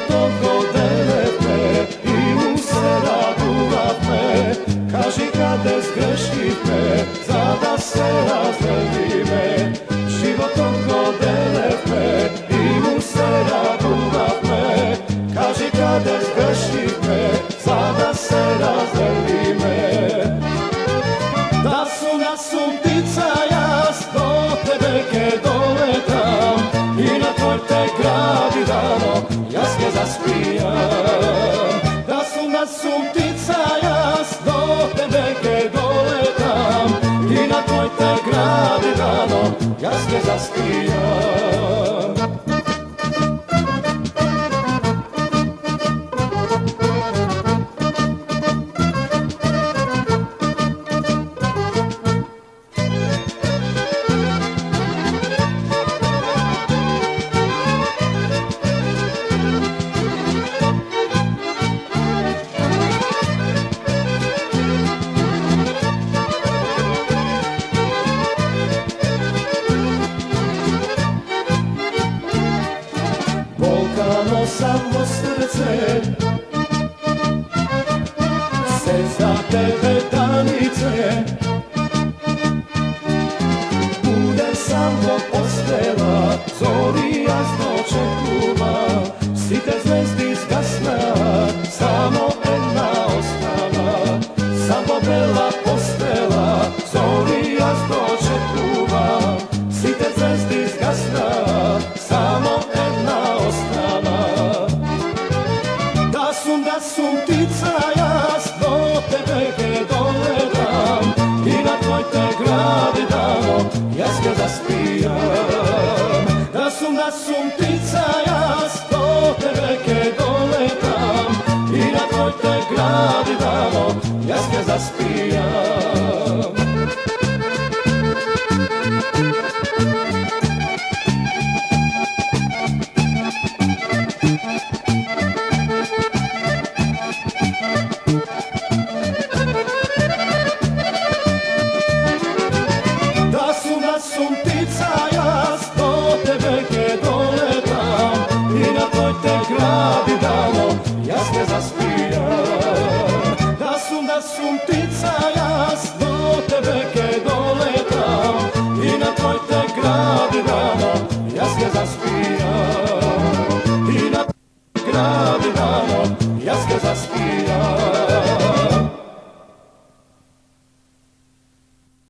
životom godele i mu se raduvame. Kaži kade zgrešime, zada se razdelime. Životom godele i mu se raduvame. Kaži kade zgrešime, zada se razdelime. Da su na suntica jas do tebe ke doletam i na tvoj te gradi dano jaske zaspijam. Da su na suntica jas do tebe ke doletam i na tvoj te gradi dano jaske zaspijam. Volkano samo srce se za tebe danice. Bude samo postela, zori jasno čekuva. Site zvezdi zgasna, samo jedna ostala. Samo bela postela, zori jasno čekuva. Site zvezdi zgasna, samo da sum ptica jas do tebe ke doletam i na tvoj te gradi dano jaske zaspijam. Da sum ptica jas do tebe ke doletam i na tvoj te gradi dano jaske zaspijam.